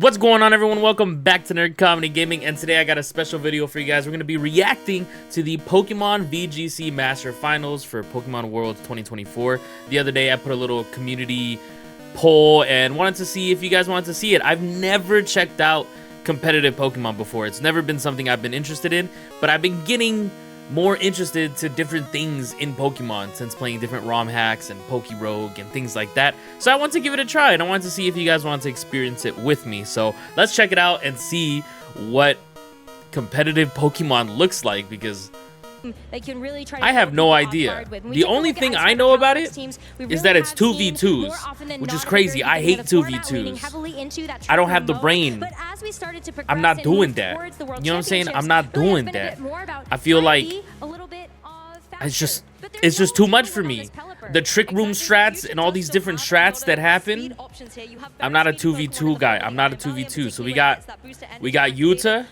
What's going on, everyone? Welcome back to Nerd Comedy Gaming, and today I got a special video for you guys. We're going to be reacting to the Pokemon VGC Master Finals for Pokemon Worlds 2024. The other day I put a little community poll and wanted to see if you guys wanted to see it. I've never checked out competitive Pokemon before. It's never been something I've been interested in, but I've been getting more interested to different things in Pokemon since playing different ROM hacks and Pokerogue and things like that. So I want to give it a try, and I want to see if you guys want to experience it with me. So let's check it out and see what competitive Pokemon looks like, because they can really try to I have no idea. The only thing I know about it is that it's 2v2s, which is crazy. I hate 2v2s. I don't have the brain. I'm not doing that. You know what I'm saying? I'm not doing that. I feel like it's just too much for me. The trick room strats and all these different strats that happen. I'm not a 2v2 guy. I'm not a 2v2. So we got Yuta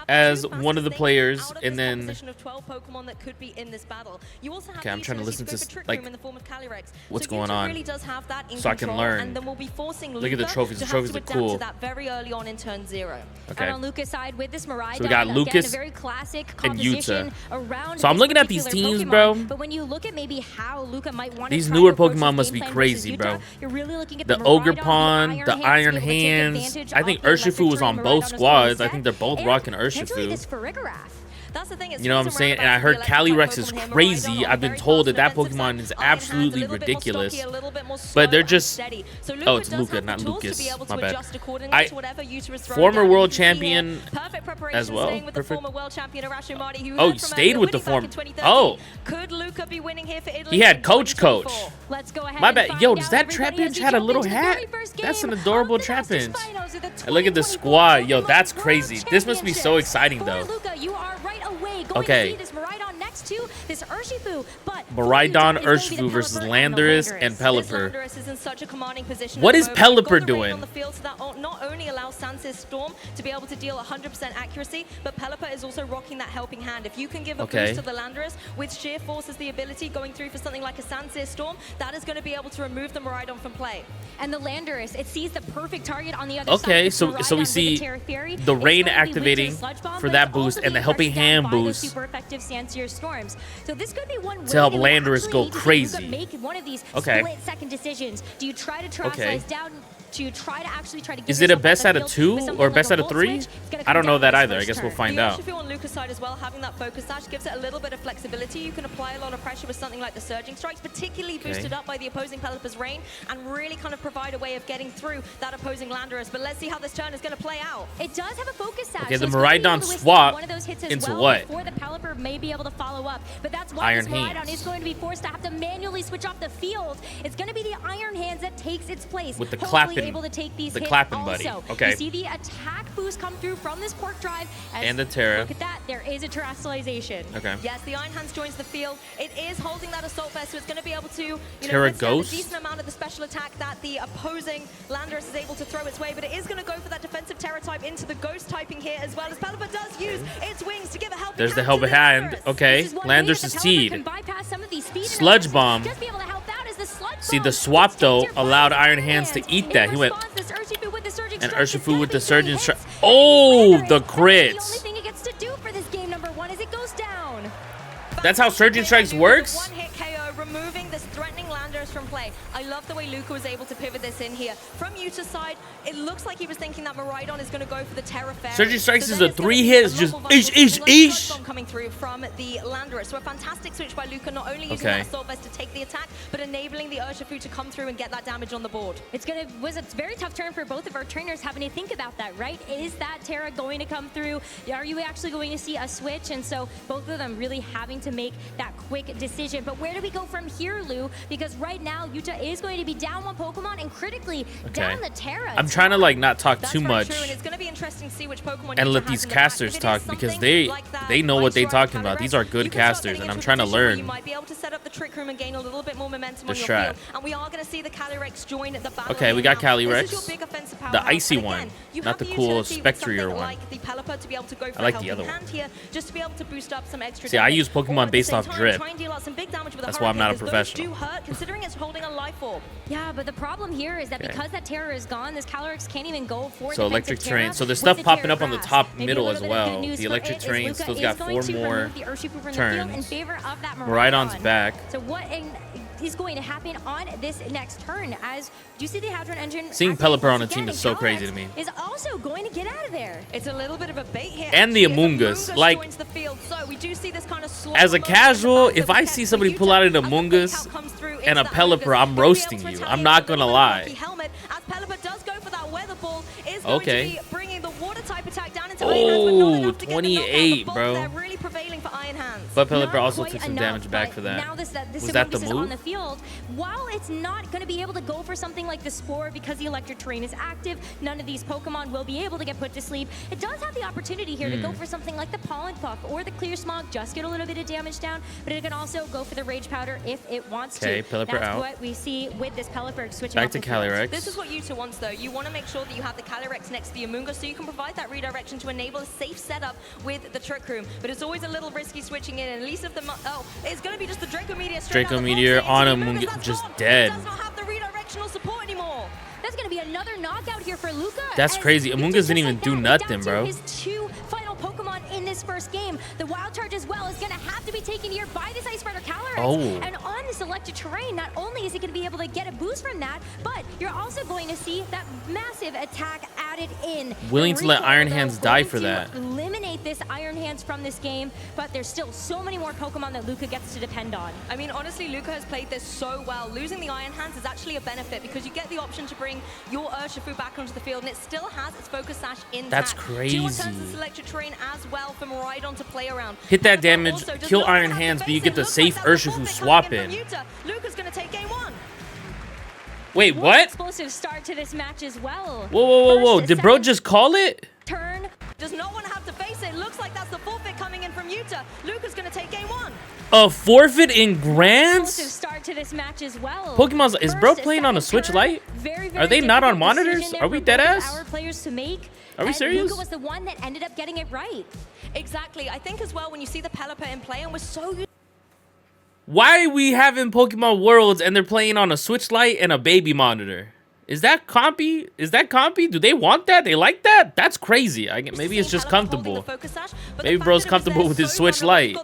as one of the players, and then okay, I'm trying to listen to like what's going on so I can learn. Look at the trophies. The trophies look cool. Okay. So we got Lucas and Yuta. So I'm looking at these teams, bro. But when you look at maybe how Luca might want these newer Pokemon must be crazy, bro. The Ogre Pond, the Iron Hands. I think Urshifu was on both squads. I think they're both rocking Urshifu. You know what I'm saying? And I heard Calyrex is crazy. I've been told that that Pokemon is absolutely ridiculous. But they're just... Oh, it's Luca, not Lucas. My bad. Former world champion as well. Perfect. Oh, he stayed with the former... Oh. He had Coach. My bad. Yo, does that Trapinch had a little hat? That's an adorable Trapinch. And look at the squad. Yo, that's crazy. This must be so exciting, though. Okay. Miraidon, Urshifu versus Landorus and Pelipper. What is Pelipper doing? Not only allows Sans's Storm to be able to deal 100% accuracy, but Pelipper is also rocking that helping hand. If you can give a boost to the Landorus with sheer force as the ability, going through for something like a Sans's Storm, that is going to be able to remove the Miraidon from play. And the Landorus, it sees the perfect target on the other side. Okay, so we see the Rain activating for that boost and the helping hand boost super effective Sansir Storms. So this could be one to help Landorus go crazy. Make one of these split-second decisions. Do you try to slice down? Do you try to actually try to get... Is it a best out of 2 or best out of 3? I don't know that either. I guess we'll find out. On Lucas' side as well, having that focus sash gives it a little bit of flexibility. You can apply a lot of pressure with something like the surging strikes, particularly boosted up by the opposing Pelipper's Rain, and really kind of provide a way of getting through that opposing Landorus. But let's see how this turn is going to play out. It does have a focus sash. Okay, the Miraidon swap into what? Before the Pelipper may be able to follow up, but that's why this Miraidon is going to be forced to have to manually switch off the field. It's going to be the Iron Hands that takes its place. With the clapping. Able to take these clapping buddy. Okay. You see the attack boost come through from this Quark Drive. And the Terra. Look at that. There is a terrestrialization. Okay. Yes, the Iron Hands joins the field. It is holding that Assault Vest, so it's going to be able to Terra Ghost. A decent amount of the special attack that the opposing Landorus is able to throw its way, but it is going to go for that defensive Terra type into the Ghost typing here, as well as Pelipper does use its wings to give a helping There's the helping hand. Okay. Landorus is teed. Sludge Bomb. See, the swap, though, allowed Iron Hands to eat that. He went... And Urshifu with the Surgeon Strike. Oh, the crits. The only thing it gets to do for this game number 1 is it goes down. That's how Surgeon Strikes works? One-hit KO, removing this threatening Landorus from play. I love the way Luca was able to pivot this in here. From Yuta's side, it looks like he was thinking that Miraidon is going to go for the Terra Fairy. Surgeon Strikes is a 3 hits, just eesh. Coming through from the Landorus. So a fantastic switch by Luca, not only using that Assault Vest to take the attack, but enabling the Urshifu to come through and get that damage on the board. It's a very tough turn for both of our trainers having to think about that, right? Is that Terra going to come through? Are you actually going to see a switch? And so both of them really having to make that quick decision. But where do we go from here, Lou? Because right now, Yuta is going to be down one Pokemon and critically down the Terra. I'm trying to like not talk too much and it's going to be interesting to see which Pokemon and let these casters talk, because they know what they're talking about. These are good casters, and I'm trying to learn. You might be able to set up the trick room and gain a little bit more momentum on your strat. field. And we are going to see the Calyrex join the battle. Okay, we got Calyrex, the icy one. You not have the cool utility with Spectrier something one. like the Pelipper to be able to go for I like a the helping other one. hand here, just to be able to boost up some extra See, I damage. use Pokemon Or at the based same off time, drip. try and deal out some big damage with That's a why I'm not a hurricane, 'cause professional. those do hurt, considering it's holding a life orb. Yeah, but the problem here is that Okay. because that Terror is gone, this Calyrex can't even go for So defensive electric Terra terrain. So there's with stuff the popping Terra up on the Grass. top Maybe a middle little as bit of good well. news The for electric it is terrain Luca still's is got going 4 to more remove the Urshifu from the field in turns. favor of that Miraidon's Miraidon. back. So what is going to happen on this next turn? As do you see the Hadron Engine? Seeing activate Pelipper on once a team again, is so and crazy Calyrex to me. Is also going to get out of there. It's a little bit of a bait here. And the actually, as Amoonguss, Amoonguss like, joins the field. So we do see this kind of slow as a motion casual, in the if back I of see the somebody Yuta, pull out an as the Amoonguss fake out comes through and a into that Pelipper, Amoonguss, I'm he'll be roasting able to you. retaliate I'm not with a gonna little lie. lucky helmet, as Pelipper does go for that weather ball, is going Okay. to be bringing the water type attack down into Iron Hands, but not Oh, enough to get the knockout. 28, The bulk bro. there really prevailing for Iron Hands. But Pelipper Not also quite took some enough, damage back but for that. Now this Was that the Amoonguss is on move? the field. While it's not going to be able to go for something like the Spore because the electric terrain is active, none of these Pokemon will be able to get put to sleep. It does have the opportunity here to go for something like the Pollen Puff or the Clear Smog, just get a little bit of damage down, but it can also go for the Rage Powder if it wants Okay, to. Pelipper That's out. what we see with this Pelipper switching Back off to the field. Calyrex. This is what Yuta wants, though. You want to make sure that you have the Calyrex next to the Amoonguss so you can provide that redirection to enable a safe setup with the Trick Room. But it's always a little risky switching in, and at least if the... Oh, it's going to be just the Draco Meteor straight Draco out the Meteor box on into the Amoonguss, That's just gone. dead. It does not have the redirectional support anymore. That's going to be another knockout here for Luca. That's as crazy. Yuta Amoonguss just didn't even like do that, nothing, down to bro. his 2 final Pokemon in this first game. The Wild Charge as well is going to have to be taken here by this Ice Spider Calyrex. Oh. And on this electric terrain, not only is it going to be able to get a boost from that, but you're also going to see that massive attack added in. Willing The to let recoil, Iron though, Hands die going for to that. eliminate this Iron Hands from this game, but there's still so many more Pokemon that Luca gets to depend on. I mean, honestly, Luca has played this so well. Losing the Iron Hands is actually a benefit because you get the option to bring your Urshifu back onto the field, and it still has its Focus Sash intact. That's 2 crazy. more turns this electric terrain as well from Miraidon to play around. Hit that Pelipper damage, also does kill not Iron have to Hands, but face you get it. the Looks safe like that's the Urshifu forfeit swap coming in. from Yuta. Luca's going to take game 1. Wait, What? what? Explosive start to this match as well. Whoa, whoa, whoa, whoa. First, Did bro second just call it? turn? Does not want to have to face it. Looks like that's the forfeit coming in from Yuta. Luca's going to take game 1. A forfeit in Explosive Grands? start to this match as well. Pokemon's, is bro First, playing on a second Switch turn, Lite? very, Are they not on difficult decision monitors? there Are we for dead both of ass? our players to make. Are we And serious? Luca was the one that ended up getting it right. Exactly. I think as well when you see the Pelipper in play, and we're so used Why are we having Pokemon Worlds and they're playing on a Switch Lite and a baby monitor? Is that compy? Is that compy? Do they want that? They like that? That's crazy. Maybe it's just comfortable. Maybe bro's comfortable with his Switch Lite.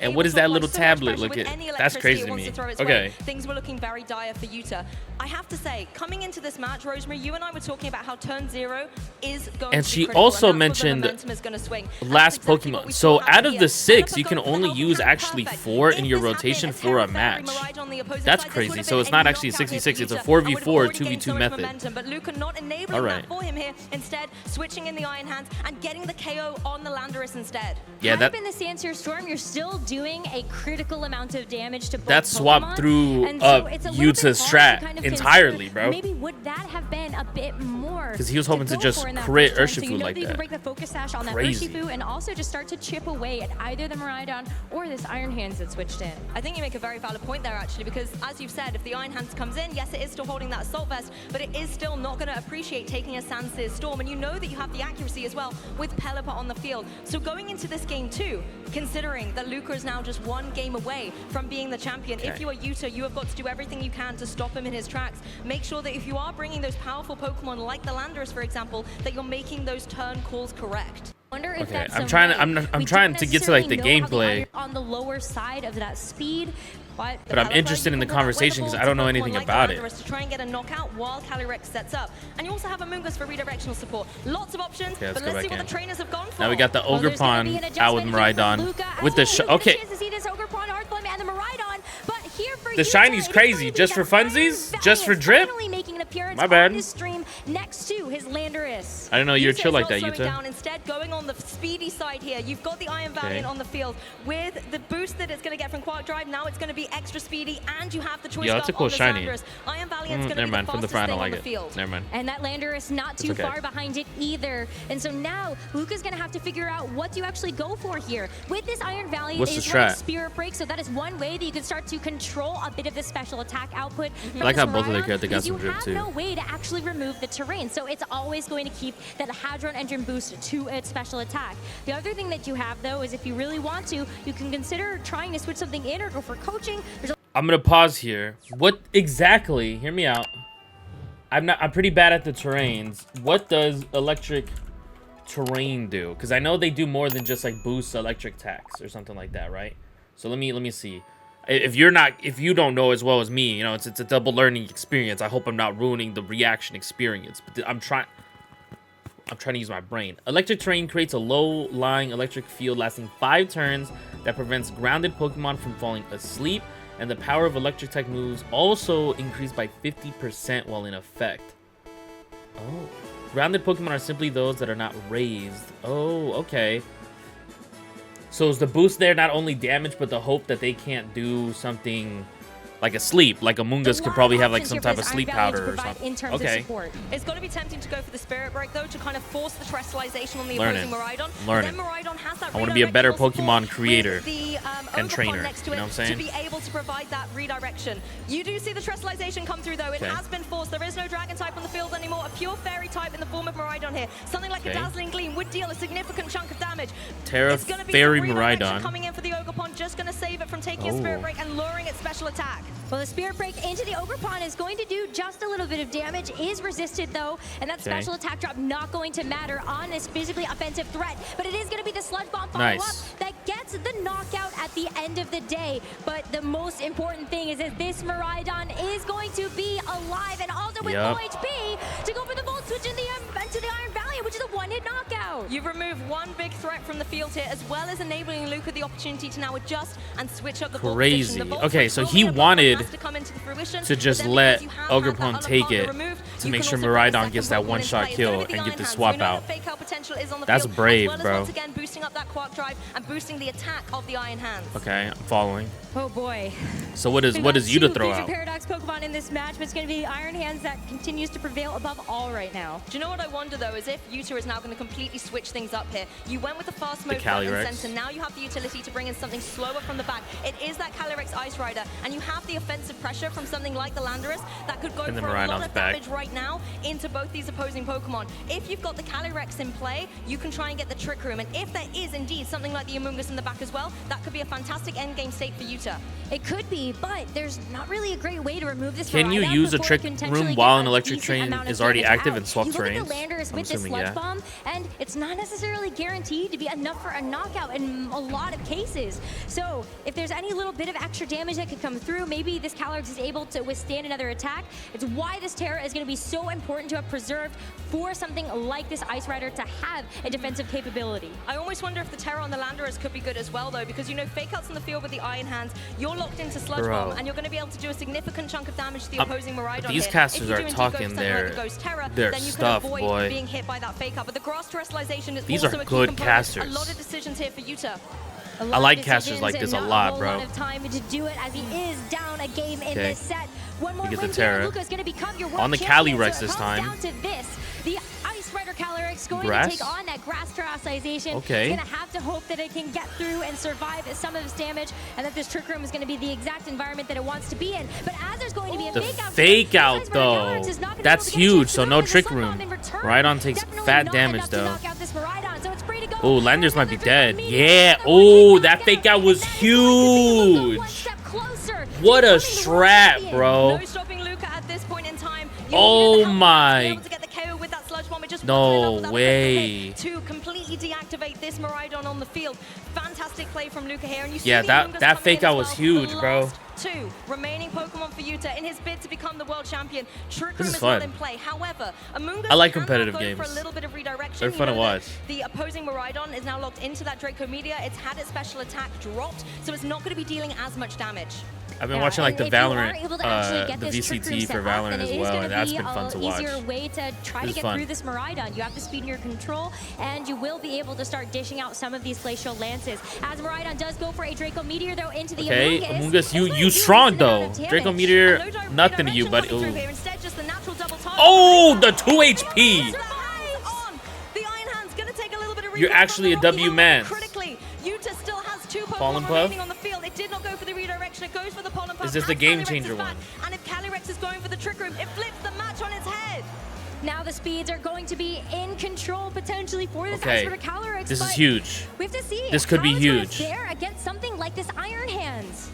And what is that little tablet? Look at, that's crazy to me. Okay. Things were looking very dire for Yuta. I have to say, coming into this match, Rosemary, you and I were talking about how turn 0 is going And to be she critical, also and that's where the mentioned momentum is gonna swing. And last that's exactly what Pokemon. we So saw happen out of here. the 6, Pelipper you can goes for the only helping use hand, actually perfect. 4 in If your this rotation happened, for a if Terra match. Fairy on the opposing That's side, this crazy. would have So been it's not a actually a knockout here 66, for it's a Yuta, 4v4 and would have already gained 2v2 so much method. momentum, but Luca not enabling All that right. for him here. Instead, switching in the Iron Hands and getting the KO on the Landorus instead. Yeah, Hype that in the Sandsphere Storm, you're still doing a critical amount of damage to both that swap Pokemon, through and so it's a little bit Yuta's hard to strat kind of entirely, consider, bro. Maybe would that have been a bit more? 'Cause he was hoping to go just for in that crit first turn, so Urshifu you know like that you that. can break the Focus Sash on Crazy. that Urshifu and also just start to chip away at either the Miraidon or this Iron Hands that switched in. I think you make a very valid point there, actually, because as you've said, if the Iron Hands comes in, yes, it is still holding that Assault Vest, but it is still not going to appreciate taking a Sandsear Storm, and you know that you have the accuracy as well with Pelipper on the field. So going into this game too, considering that Luca is now just 1 game away from being the champion, if you are Yuta, you have got to do everything you can to stop him in his tracks. Make sure that if you are bringing those powerful Pokemon like the Landorus, for example, that you're making those turn calls correct. Wonder if Okay, that's I'm some trying to- way. I'm We trying don't to get to, like, the necessarily know how gameplay. iron on the lower side of that speed, but I'm interested in the conversation because I don't know anything about it. To try and get a knockout while Calyrex sets up. And you also have Amoonguss for redirectional support. Lots of options, Okay, let's but go let's see back what the in. trainers have gone for. Now we got the Well, there's gonna be an Ogrepon out with adjustment here for Miraidon. Luca, With the as well. okay. We get a chance to see this Ogrepon, Hearthflame, and the Miraidon, but here for The Yuta, shiny's it is crazy. going to be just for the Iron funsies? Just for Valiant drip? finally making an appearance My bad. on this stream next to his Landorus. I didn't know you were chill like that, Yuta. Instead, going on the speedy side here, you've got the Iron Valiant on the field. With the boost that it's going to get from Quark Drive, now it's going to be extra speedy, and you have the choice that's a cool shiny. Iron Valiant's going to be the fastest thing on the field. Never mind. And that Landorus not too far behind it either. And so now, Luca's going to have to figure out what to actually go for here. With this Iron Valiant, what's the strat? Spirit Break, so that is one way that you can start to control a bit of the special attack output. I like how both of their characters got some drip too. You have no way to actually remove the terrain, so it's always going to keep that Hadron Engine boost to its special attack. The other thing that you have, though, is if you really want to, you can consider trying to switch something in or go for coaching. I'm gonna pause here. What exactly? Hear me out. I'm pretty bad at the terrains. What does electric terrain do? Because I know they do more than just like boost electric attacks or something like that, right? So let me see. If you don't know as well as me, you know, it's a double learning experience. I hope I'm not ruining the reaction experience. But I'm trying to use my brain. Electric terrain creates a low-lying electric field lasting 5 turns that prevents grounded Pokemon from falling asleep, and the power of electric tech moves also increased by 50% while in effect. Oh. Grounded Pokemon are simply those that are not raised. Oh, okay. So is the boost there not only damage, but the hope that they can't do something like a sleep, like Amoonguss could probably have like some type of sleep powder or something. Okay. It's going to be tempting to go for the Spirit Break though, to kind of force the Terrestrialization on the opposing Miraidon. Learn it. I want to be a better Pokemon creator and trainer. Next to you know what I'm saying? To be able to provide that redirection. You do see the Terrestrialization come through though. It has been forced. There is no Dragon type on the field anymore. A pure Fairy type in the form of Miraidon here. Something like a Dazzling Gleam would deal a significant chunk of damage. Terra Fairy Miraidon coming in for the Ogerpon, just going to save it from taking a Spirit Break and luring its special attack. Well, the Spirit Break into the Ogerpon is going to do just a little bit of damage. Is resisted though, and that special attack drop not going to matter on this physically offensive threat. But it is going to be the Sludge Bomb follow-up that gets the knockout at the end of the day. But the most important thing is that this Miraidon is going to be alive and also with low HP to go for the Volt Switch into the Iron Valiant, which is a one-hit knockout. You've removed one big threat from the field here, as well as enabling Luca the opportunity to now adjust and switch up the Volt position. Okay, so he wanted to just let Ogerpon take it to make sure Miraidon gets that one-shot kill and get the swap out. That's brave, bro. Once again, boosting up that Quark Drive and boosting the attack of the Iron Hands. Okay, I'm following. Oh boy. So what is you to throw out? Paradox Pokemon in this match, but it's going to be the Iron Hands that continues to prevail above all right now. Do you know what I wonder though, is if Yuta is now going to completely switch things up here. You went with the fast mode front and center. Now you have the utility to bring in something slower from the back. It is that Calyrex Ice Rider, and you have the offensive pressure from something like the Landorus that could go for a lot of damage right now into both these opposing Pokemon. If you've got the Calyrex in play, you can try and get the Trick Room, and if there is indeed something like the Amoonguss in the back as well, that could be a fantastic endgame state for Yuta. It could be, but there's not really a great way to remove this. Can you use a Trick Room while an Electric Train is already active and swap terrains? You look at the Landorus with this Sludge Bomb, and it's not necessarily guaranteed to be enough for a knockout in a lot of cases. So if there's any little bit of extra damage that could come through, maybe this Calyrex is able to withstand another attack. It's why this Terra is going to be so important to have preserved for something like this Ice Rider to have a defensive capability. I almost wonder if the Terra on the Landorus could be good as well, though, because you know Fake Out's in the field with the Iron Hands. You're locked into Sludge Bomb, and you're going to be able to do a significant chunk of damage to the opposing Miraidon. These casters are talking their stuff, boy. Being hit by that Fake Out, but the Grass Terrestrialization is These also are good casters. A lot of decisions here for Yuta. I like casters like this a lot, bro. Of time to do it as he is down a game in this set. One more get the Terra Luca's going to become your on the Calyrex this time. Down to this. The Ice Rider Calyrex going to take on that Grass Terrestrialization. Okay. It's going to have to hope that it can get through and survive some of this damage, and that this Trick Room is going to be the exact environment that it wants to be in. But as there's going to be a fake out though, that's huge. So no Trick Room. Miraidon takes fat damage though. Oh, Landorus might be dead. Yeah. Oh, that Fake Out was huge. What a strat, bro. No stopping Luca at this point in time. Oh my. No way. To completely deactivate this Miraidon on the field. Fantastic play from Luca here. And you see that Fake Out was huge, bro. Two remaining Pokemon for Yuta in his bid to become the world champion. Trick Room is not in play. However, Amoonguss I like competitive games. For a little bit of redirection. They're fun to watch. The opposing Miraidon is now locked into that Draco Media. It's had its special attack dropped, so it's not going to be dealing as much damage. I've been watching like the if you are Valorant, able to actually get the this trick room VCT set for up, Valorant then as it is well, gonna and that's be been fun to watch. easier way to try to It's get fun. through this Miraidon. You have the speed in your control, and you will be able to start dishing out some of these glacial lances. As Miraidon does go for a Draco Meteor though into the Okay, Amoonguss. Amoonguss, you strong though. Draco Meteor, nothing to you, but ooh. Oh, the 2 HP. You're actually a W man. Pollen Puff? On the field. It did not go for the redirection. It goes for the Pollen Puff. Is this the and game Calyrex changer is back. one? And if Calyrex is going for the trick room, it flips the match on its head. Now the speeds are going to be in control potentially for this Okay, Ice Ritter Calyrex. this is but huge. We have to see. This could be how it's gonna huge. fare against something like this Iron Hands.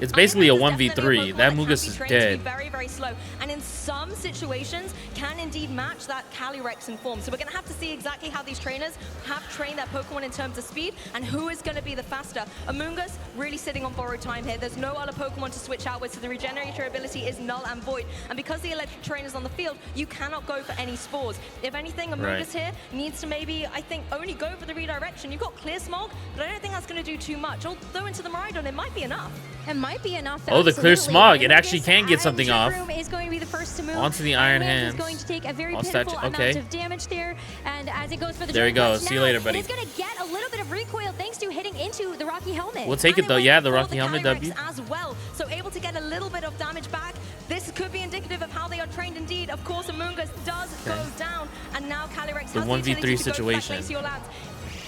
It's basically a Iron Hands is 1v3. definitely a That Pokemon Amoonguss can is be trained to be dead. very, very slow, and in some situations can indeed match that Calyrex in form. So we're going to have to see exactly how these trainers have trained their Pokemon in terms of speed and who is going to be the faster. Amoonguss really sitting on borrowed time here. There's no other Pokemon to switch out with, so the Regenerator ability is null and void. And because the electric trainer's on the field, you cannot go for any spores. If anything, Amoonguss here needs to maybe, I think, only go for the redirection. You've got Clear Smog, but I don't think that's going to do too much. Although into the Miraidon, it might be enough. It might be enough. Oh, the Clear absolutely. Smog. It actually can get Amoonguss something and off. Trick Room is going to be the first to move. Onto the Iron Iron Hands. is going to take a very All pitiful statue- amount okay. of damage there, and as it goes for the There he Dragon goes. Punch See you now, later, buddy. It is going to get a little bit of recoil thanks to hitting into the Rocky Helmet. We'll take it though. Yeah, the Rocky Helmet W. As well, so able to get a little bit of damage back. This could be indicative of how they are trained indeed. Of course, Amoonguss does go down, and now Calyrex The has 1v3 the ability to situation. go to that Glacial Lands.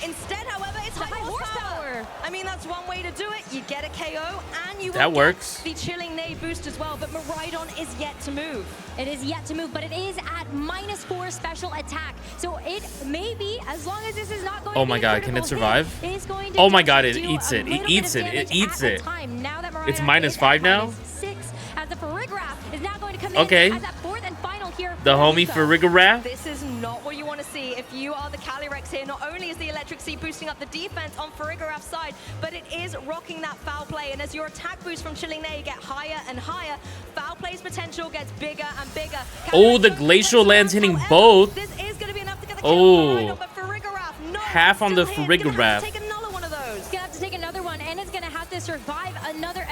Instead, however, it's high horsepower. I mean, that's one way to do it. You get a KO, and you That will works. get the Chilling Neigh boost as well. But Miraidon is yet to move. It is yet to move, but it is at -4 special attack. So it may be, as long as this is not going Oh to my be a God, can it critical survive? hit, is going to Oh my just God, it do eats a it. It little eats bit of it. It damage eats at a it. time. Now that It's Miraidon is -5 at now? -6, as the Farigiraf is now going to come Okay. in as that fourth and final here. The for homie Luca. Farigiraf. This is not what you want to see if you are the Calyrex here. Not only is the Electric Sea boosting up the defense on Farigiraf's side, but it is rocking that foul play. And as your attack boost from Chilling Neigh get higher and higher, foul play's potential gets bigger and bigger. Oh, the Glacial Land's hitting However, both. This is going to be enough to get the Oh. kill on Miraidon, but Farigiraf, no, Half on still the here. He's gonna have Farigiraf. to take another one of those. It's gonna have to take another one, and it's gonna have to survive another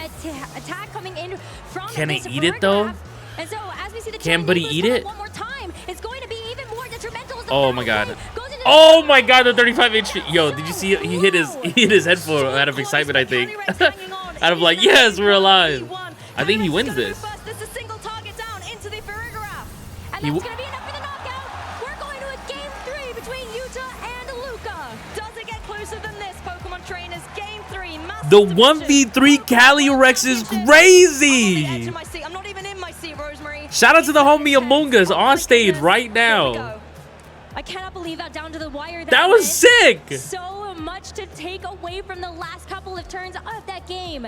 attack coming in from Can this it eat it, though? Farigiraf. And so as we see the Can Chilling Buddy Neigh eat boost come it? up one more time, it's going to be even more detrimental. As the Oh foul my play God. goes into Oh the- my God, the 35 HP. Yo, did you see? He hit his headphone out of excitement, I think. Out of like, yes, we're alive. I think he wins this. There's a single target down into the Farigiraf. And He that's w- going to be enough for the knockout. We're going to a game 3 between Yuta and Luca. Does it get closer than this, Pokemon trainers? Game 3, massive The division. 1v3 Calyrex is I'm on the edge crazy. of my seat. I'm not even in my seat, Rosemary. Shout out to the homie Amoonguss on stage right Here we now. go. I cannot believe how down to the wire That was sick. So much to take away from the last couple of turns of that game.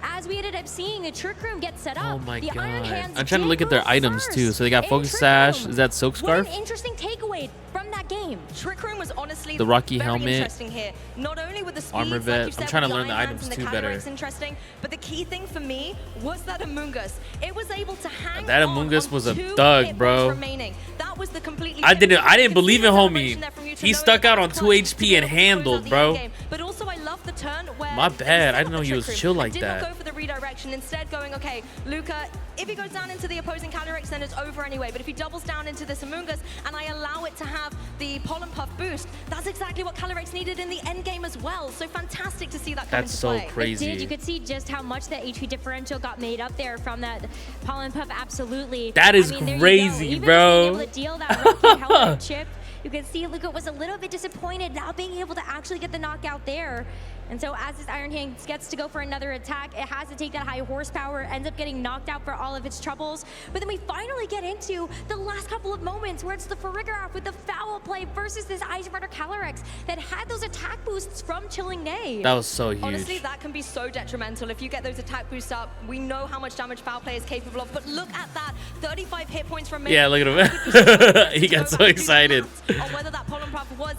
As we ended up seeing the Trick Room get set up. Oh my the Iron God. Hands I'm trying to did look at their go items too. first So they got in Focus Trick Sash. Room. Is that Silk Scarf? What an interesting takeaway from that game. Trick Room was honestly The Rocky very Helmet. interesting here. Not only with the speeds, Armor like Vet. you I'm said, trying to with learn the Iron items Hands and too the better. Calyrex interesting, but the key thing for me was that Amoonguss. It was able to hang That on Amoonguss was a 2 thug, hit bro. points remaining. That was the completely I didn't You could believe see in the homie. celebration there from Yuta, He knowing stuck that out on was 2 clutch HP to be and able to close out handled, the bro. endgame. But also I love the turn where My they bad. set I up didn't know the he Trick was Room chill and like did that. not go for the redirection, instead going, okay, Luca, if he goes down into the opposing Calyrex, then it's over anyway. But if he doubles down into this Amoonguss and I allow it to have the Pollen Puff boost, that's exactly what Calyrex needed in the end game as well. So fantastic to see that come That's into so play. crazy. It did. You could see just how much that HP differential got made up there from that Pollen Puff. Absolutely. That is I mean, there you go. crazy, Even bro. being able to deal that Rocky Helmet chip, you can see Luca was a little bit disappointed not being able to actually get the knockout there. And so as this Iron Hands gets to go for another attack, it has to take that high horsepower, ends up getting knocked out for all of its troubles. But then we finally get into the last couple of moments where it's the Farigiraf with the foul play versus this Ice Ritter Calyrex that had those attack boosts from Chilling Neigh. That was so huge. Honestly, that can be so detrimental. If you get those attack boosts up, we know how much damage Foul Play is capable of. But look at that, 35 hit points remaining. Yeah, look at him. He got so excited.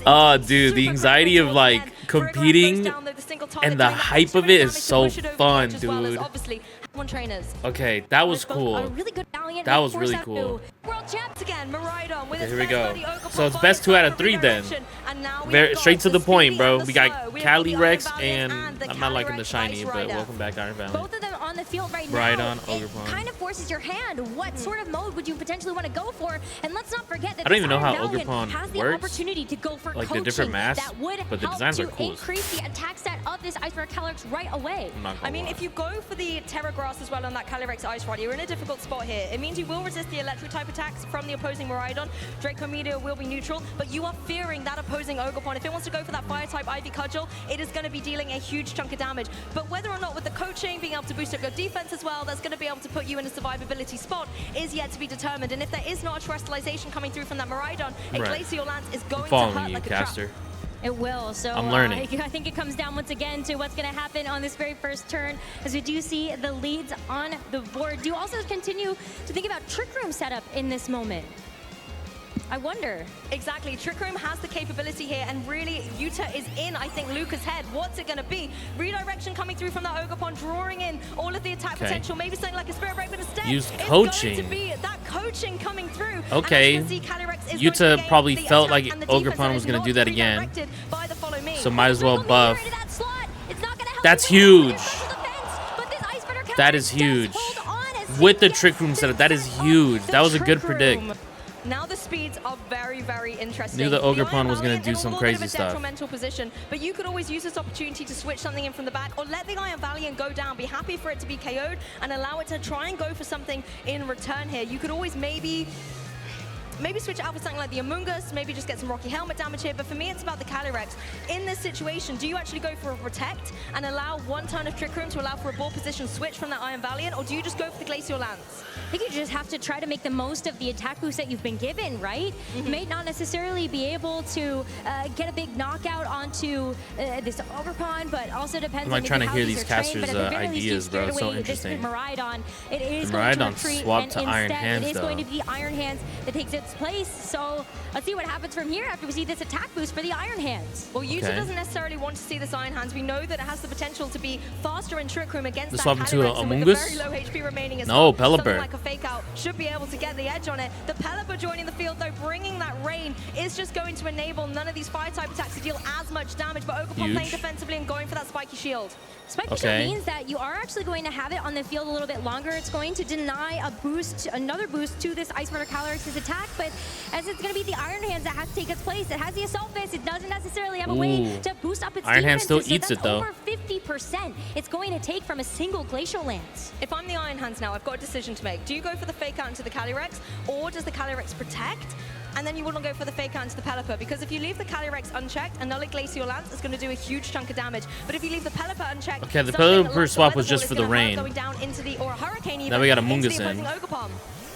Oh, dude, the anxiety of like competing and the hype of it is so fun, dude. Okay, that was cool. That was really cool. Okay, here we go. So it's best 2 out of 3 then. Very straight to the point, bro. We got Calyrex and I'm not liking the shiny, but welcome back, Iron Valley. Both of them on the field right Rhydon, now, Ogerpon. it kind of forces your hand. What sort of mode would you potentially want to go for? And let's not forget that I don't even know how Iron Valiant Ogerpon has the works. opportunity to go for Like the coaching different masks, that would but the help designs to are cool. increase the attack stat of this Ice Rider Calyrex right away. I mean, if you go for the Terra Grass as well on that Calyrex Ice Rider, you're in a difficult spot here. It means you will resist the electric type attacks from the opposing Miraidon. Draco Meteor will be neutral, but you are fearing that opposing Ogerpon. If it wants to go for that fire type Ivy Cudgel, it is going to be dealing a huge chunk of damage. But whether or not with the coaching, being able to boost up your defense as well, that's going to be able to put you in a survivability spot is yet to be determined. And if there is not a Terrestrialization coming through from that Miraidon, a Glacial Lance is going to hurt like a caster. trap. It will. So I'm learning. I think it comes down once again to what's going to happen on this very first turn, as we do see the leads on the board. Do you also continue to think about Trick Room setup in this moment? I wonder. Exactly. Trick Room has the capability here, and really, Yuta is in, I think, Luca's head. What's it going to be? Redirection coming through from that Ogerpon, drawing in all of the attack potential. Maybe something like a Spirit Break, but instead, use it's coaching. going to be that coaching coming through. Okay. Yuta probably felt like Ogerpon was going to do that again. So might as well buff. That's huge. That is huge. With the Trick Room setup, that is huge. That was a good predict. Now the speeds are very, very interesting. Knew the Ogerpon was going to do some crazy stuff. Detrimental position, but you could always use this opportunity to switch something in from the back, or let the Iron Valiant go down. Be happy for it to be KO'd and allow it to try and go for something in return here. You could always maybe switch out for something like the Amoonguss, maybe just get some Rocky Helmet damage here. But for me, it's about the Calyrex. In this situation, do you actually go for a Protect and allow one turn of Trick Room to allow for a ball position switch from that Iron Valiant, or do you just go for the Glacial Lance? I think you just have to try to make the most of the attack boost that you've been given, right? You may not necessarily be able to get a big knockout onto this Ogerpon, but also depends on trying to how hear these these are trained. casters' But at the very least, ideas, you bro. scared It's so away interesting. This Miraidon. It is The going to Miraidon retreat, swapped and to Iron instead Hands, it is going though. to be Iron Hands that takes its place. So let's see what happens from here after we see this attack boost for the Iron Hands. Well, Yuta doesn't necessarily want to see this Iron Hands. We know that it has the potential to be faster in Trick Room against that Calyrex, and with a very low HP remaining as well. Something like a Fake Out should be able to get the edge on it. The Pelipper joining the field, though, bringing that rain is just going to enable none of these fire-type attacks to deal as much damage, but Ogerpon playing defensively and going for that Spiky Shield. Spiky Shield means that you are actually going to have it on the field a little bit longer. It's going to deny a boost, another boost to this Ice Rider Calyrex's attack, but as it's going to be the Iron Hands that has to take its place. It has the Assault Fist. It doesn't necessarily have a way to boost up its Iron Hand still so eats it, though. Over 50% it's going to take from a single Glacial Lance. If I'm the Iron Hands now, I've got a decision to make. Do you go for the Fake Out into the Calyrex, or does the Calyrex protect? And then you wouldn't go for the Fake Out into the Pelipper, because if you leave the Calyrex unchecked, another Glacial Lance is going to do a huge chunk of damage. But if you leave the Pelipper unchecked, the Pelipper swap was just for the rain. Going down into the, or a Hurricane even, now we got Amoonguss in.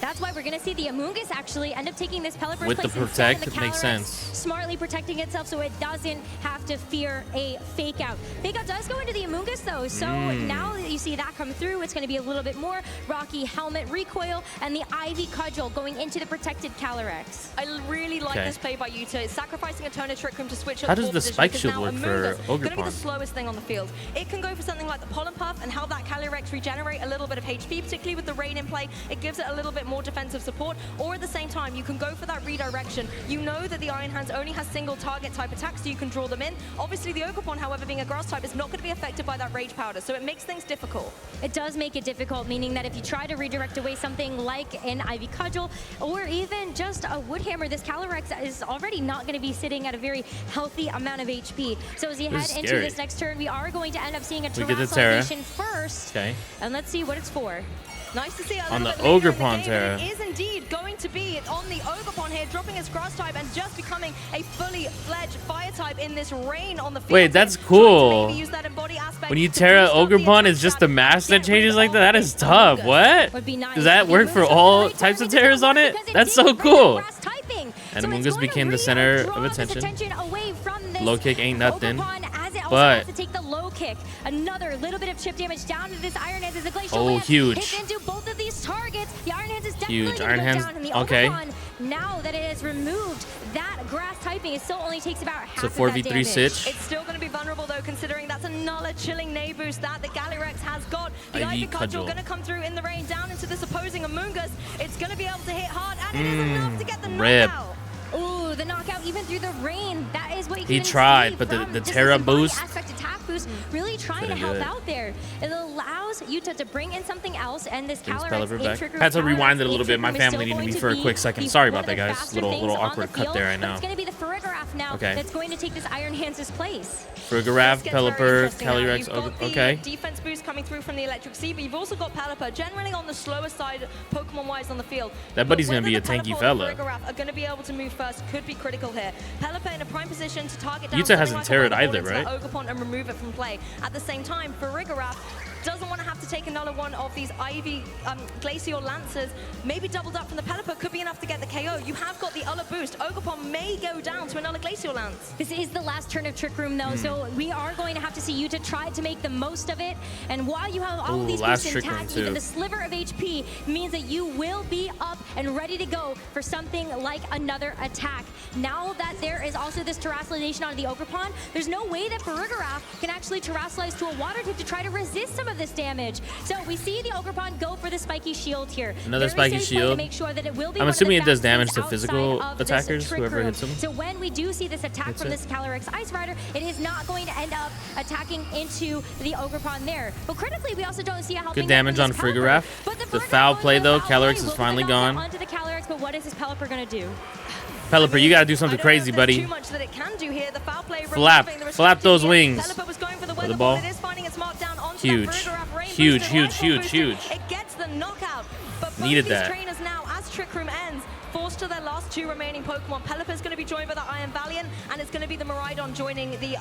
That's why we're going to see the Amoonguss actually end up taking this Pelipper's with place the Protect. the It makes sense. Smartly protecting itself so it doesn't have to fear a Fake Out. Fake Out does go into the Amoonguss though, so now that you see that come through, it's going to be a little bit more Rocky Helmet recoil and the Ivy Cudgel going into the protected Calyrex. I really like this play by Yuta. It's sacrificing a turn of Trick Room to switch up. How does the Spike Shield work for Ogerpon? Going to be the slowest thing on the field. It can go for something like the Pollen Puff and help that Calyrex regenerate a little bit of HP, particularly with the rain in play. It gives it a little bit more defensive support. Or at the same time, you can go for that redirection. You know that the Iron Hands only has single target type attacks, so you can draw them in. Obviously, the Ogerpon, however, being a grass type, is not going to be affected by that Rage Powder, so it makes things difficult. It does make it difficult, meaning that if you try to redirect away something like an Ivy Cudgel, or even just a Wood Hammer, this Calyrex is already not going to be sitting at a very healthy amount of HP. So as you head into this next turn, we are going to end up seeing a Terrestrialization first. And let's see what it's for. Nice to see it on the Ogerpon Terra. It is indeed going to be on the Ogerpon here, dropping its grass type and just becoming a fully fledged fire type in this rain on the field. Wait, that's cool. When you Terra Ogerpon, it's just the mask that changes like that? That is tough. What? Does that work for all types of Terras on it? That's so cool. And Amoonguss became the center of attention. Low kick ain't nothing. But to take the low kick, another little bit of chip damage down to this Iron Hands as a Glacial Lance huge. hits into both of these targets. The Iron Hands is definitely Huge. going Iron to go Hands, down. And the Ogerpon, now that it has removed that grass typing, it still only takes about half of that 4v3 damage. Sitch. It's still going to be vulnerable though, considering that's another chilling Nay boost that the Calyrex has got. The Ivy Cudgel going to come through in the rain down into this opposing Amoonguss. It's going to be able to hit hard, and it is enough to get the knockout. Ooh, the knockout even through the rain. That is what you he tried, but the Terra boost. boost, really trying to help out there. It allows Yuta to bring in something else, and this Calyrex in had to rewind it a little bit. My family needed me for a quick second. Sorry about that, guys. Little awkward cut there, I know. It's going to be the Farigiraf now that's going to take this Iron Hands' place. Farigiraf, Pelipper, Calyrex. Okay. Defense boost coming through from the Electric Sea, but you've also got Pelipper, generally on the slower side Pokemon-wise on the field. That buddy's going to be a tanky fella. Farigiraf are going to be able to move first, could be critical here. Pelipper in a prime position to target down Yuta hasn't terrored either, right? Ogerpon and remove it from play. At the same time, Farigiraf doesn't want to have to take another one of these Ivy Glacial Lancers. Maybe doubled up from the Pelipper could be enough to get the KO. You have got the other boost. Ogerpon may go down to another Glacial Lance. This is the last turn of Trick Room, though, so we are going to have to see Yuta try to make the most of it. And while you have all of these boosts intact, even the sliver of HP means that you will be up and ready to go for something like another attack. Now that there is also this terrestrialization on the Ogerpon, there's no way that Farigiraf can actually terrestrialize to a water type to try to resist some of this damage. So we see the Ogerpon go for the spiky shield here. Another spiky shield. To make sure that it will be I'm assuming it does damage to physical attackers, whoever hits them. So when we do see this attack from this Calyrex Ice Rider, it is not going to end up attacking into the Ogerpon there. But critically, we also don't see a helping. Good damage on Farigiraf. The foul play though, Calyrex is finally gone. Onto the Calyrex, but what is this Pelipper gonna do? Pelipper, you gotta do something crazy, buddy. Too much that it can do here. The foul play flap those wings. Pelipper was going for the ball. It is finding its mark down onto Huge. Huge. It gets the knockout. But both Needed these that. trainers now, as Trick Room ends, forced to their last two remaining Pokemon. Pelipper's going to be joined by the Iron Valiant, and it's going to be the Miraidon joining the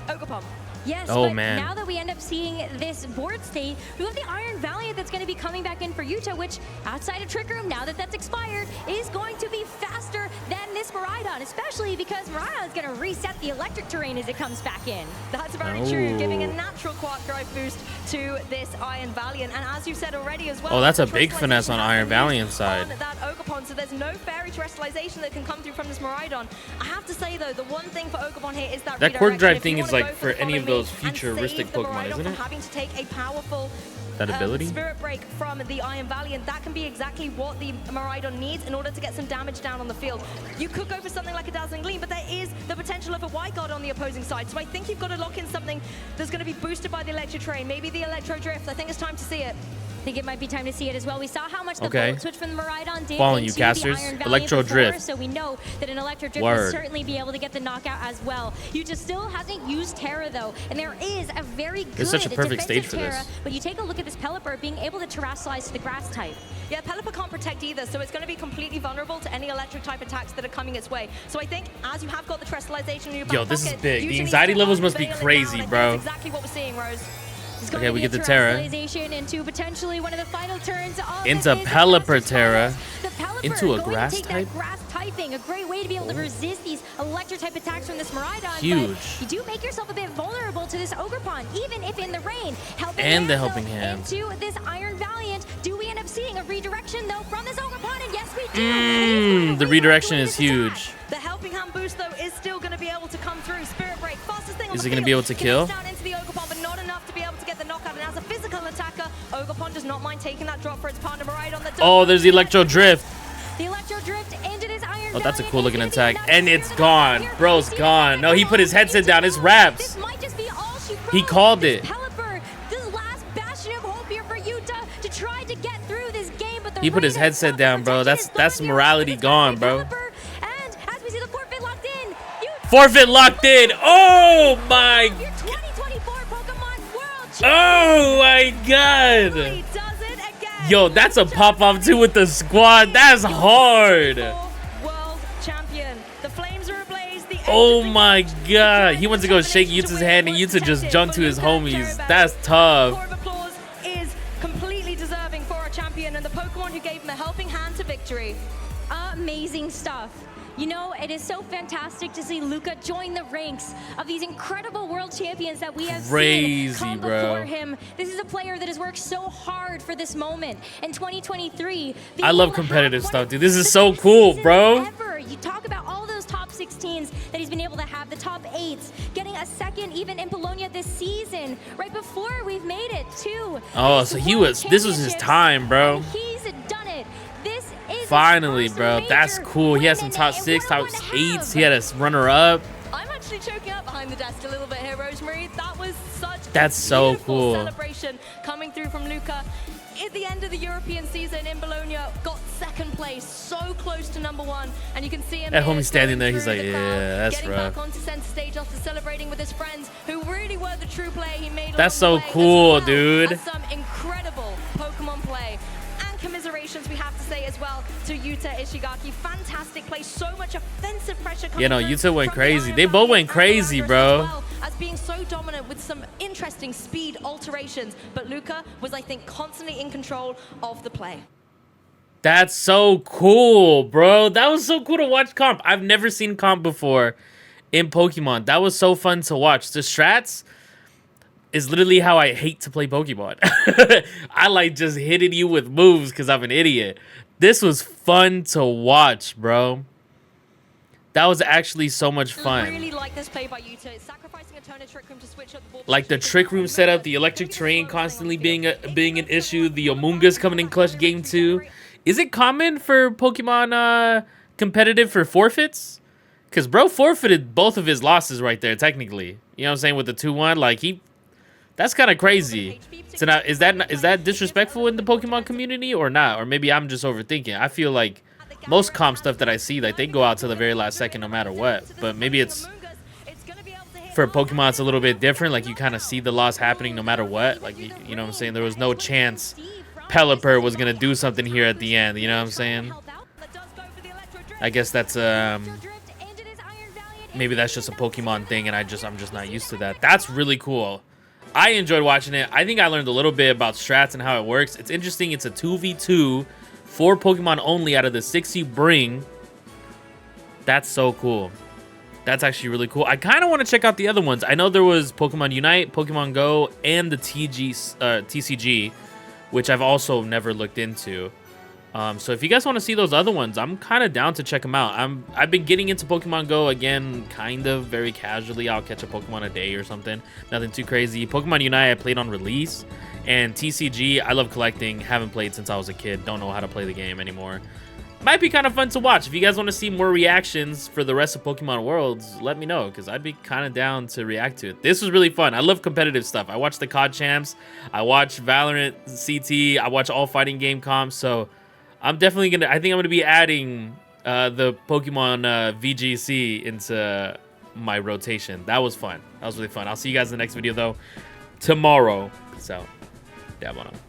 Ogerpon. Yes, oh, but man. Now that we end up seeing this board state, we have the Iron Valiant that's going to be coming back in for Yuta, which, outside of Trick Room, now that that's expired, is going to be faster than this Miraidon, especially because Miraidon is going to reset the electric terrain as it comes back in. That's very true, giving a natural Quark Drive boost to this Iron Valiant. And as you said already as well... Oh, that's a big finesse on Iron Valiant's side. On that Ogerpon, so there's no fairy terrestrialization that can come through from this Miraidon. I have to say, though, the one thing for Ogerpon here is that Quark Drive thing is like for any of those futuristic Pokemon, isn't it? Having to take a powerful that ability? Spirit Break from the Iron Valiant, that can be exactly what the Miraidon needs in order to get some damage down on the field. You could go for something like a Dazzling Gleam, but there is the potential of a Wide Guard on the opposing side. So I think you've got to lock in something that's going to be boosted by the Electro Terrain, maybe the Electro Drift. I think it's time to see it. I think it might be time to see it as well. We saw how much the Volt Switch from the Miraidon did Following you, into casters. the Iron Valiant Electro before, Drift. so we know that an Electro Drift will certainly be able to get the knockout as well. Yuta still hasn't used Terra, though, and there is a very good such a perfect stage for Terra, this. but you take a look at this Pelipper being able to terrestrialize to the grass type. Yeah, Pelipper can't protect either, so it's going to be completely vulnerable to any electric type attacks that are coming its way. So I think as you have got the terrestrialization in your back this pocket, is big. The anxiety levels must be crazy, bro. That's exactly what we're seeing, Rose. Okay, we get the Terra. Into potentially one of the final turns of into Pelipper Terra. Into a grass type? Grass typing, a great way to be able to resist these electric type attacks from this Miraidon. Huge. But you do make yourself a bit vulnerable to this Ogerpon, even if in the rain. And the helping hand. Into this Iron Valiant. Do we end up seeing a redirection, though, from this Ogerpon? And yes, we do. The redirection is huge. The helping hand boost, though, is still going to be able to come through. Spirit Break, fastest thing on is the it going to be able to kill? Down into the Ogerpon, but not enough to be able to get the knockout. And as a physical attacker, Ogerpon does not mind taking that drop for its partner Miraidon. Oh, there's the Electro Drift. The Electro Drift into this Iron Valiant. That's a cool looking attack. And it's gone. Bro's gone. No, he put his headset down. It's wraps. He called it. He put his headset down, bro. That's morality gone, bro. Forfeit locked in. Oh my. Oh my god. Yo, that's a pop off too with the squad. That's hard. Oh my god. He went to go shake Yuta's hand and Yuta just jumped to his homies. That's tough. And the Pokemon who gave him a helping hand to victory. Amazing stuff. You know, it is so fantastic to see Luca join the ranks of these incredible world champions that we have seen come before him. This is a player that has worked so hard for this moment. In 2023, I love competitive stuff, dude. This is so cool, bro. You talk about all those top 16s that he's been able to have, the top 8s, getting a second even in Bologna this season, right before we've made it to. Oh, so this was his time, bro. He's done it. This is finally, bro. That's cool. He had some top 6, top 8s. He had a runner-up. I'm actually actually choking up behind the desk a little bit here, Rosemary. That was such That's a so beautiful cool. celebration coming through from Luca. At the end of the European season in Bologna, got second place, so close to #1, and you can see him. That homie standing there, he's like, the crowd, yeah, that's getting rough. back onto center stage after celebrating with his friends, who really were the true play he made. That's along so the way, cool, as well dude. as some incredible Pokemon play. And commiserations, we have to say as well, to Yuta Ishigaki. Fantastic play, so much offensive pressure coming You know, through Yuta went from the crazy. Iron They both Valley went crazy, and bro. as well as being so dominant with some interesting speed alterations. But Luca was, I think, constantly in control of the play. That's so cool, bro. That was so cool to watch comp. I've never seen comp before in Pokemon. That was so fun to watch. The strats is literally how I hate to play Pokemon. I like just hitting you with moves because I'm an idiot. This was fun to watch, bro. That was actually so much fun. I really like this play by Yuta. Sacrificing a turn of Trick Room to switch up the ball. Like the Trick Room setup, the electric terrain constantly being an issue, the Amoonguss coming in clutch game 2. Is it common for Pokemon competitive for forfeits? Because bro forfeited both of his losses right there, technically. You know what I'm saying? With the 2-1, like that's kind of crazy. So now, is that disrespectful in the Pokemon community or not? Or maybe I'm just overthinking. I feel like most comp stuff that I see, like they go out to the very last second no matter what. But maybe it's for Pokemon, it's a little bit different. Like you kind of see the loss happening no matter what. Like you know what I'm saying? There was no chance Pelipper was gonna do something here at the end. You know what I'm saying? I guess that's maybe that's just a Pokemon thing, and I'm just not used to that. That's really cool. I enjoyed watching it. I think I learned a little bit about strats and how it works. It's interesting. It's a 2v2, 4 Pokemon only out of the 6 you bring. That's so cool. That's actually really cool. I kind of want to check out the other ones. I know there was Pokemon Unite, Pokemon Go, and the TCG, which I've also never looked into. So if you guys want to see those other ones, I'm kind of down to check them out. I've been getting into Pokemon Go again, kind of very casually. I'll catch a Pokemon a day or something. Nothing too crazy. Pokemon Unite I played on release, and TCG I love collecting. Haven't played since I was a kid. Don't know how to play the game anymore. Might be kind of fun to watch. If you guys want to see more reactions for the rest of Pokemon Worlds, let me know, because I'd be kind of down to react to it. This was really fun. I love competitive stuff. I watch the COD champs. I watch Valorant CT. I watch all fighting game comps. So I'm definitely I think I'm gonna be adding the Pokemon VGC into my rotation. That was fun. That was really fun. I'll see you guys in the next video though tomorrow. So, dab on 'em.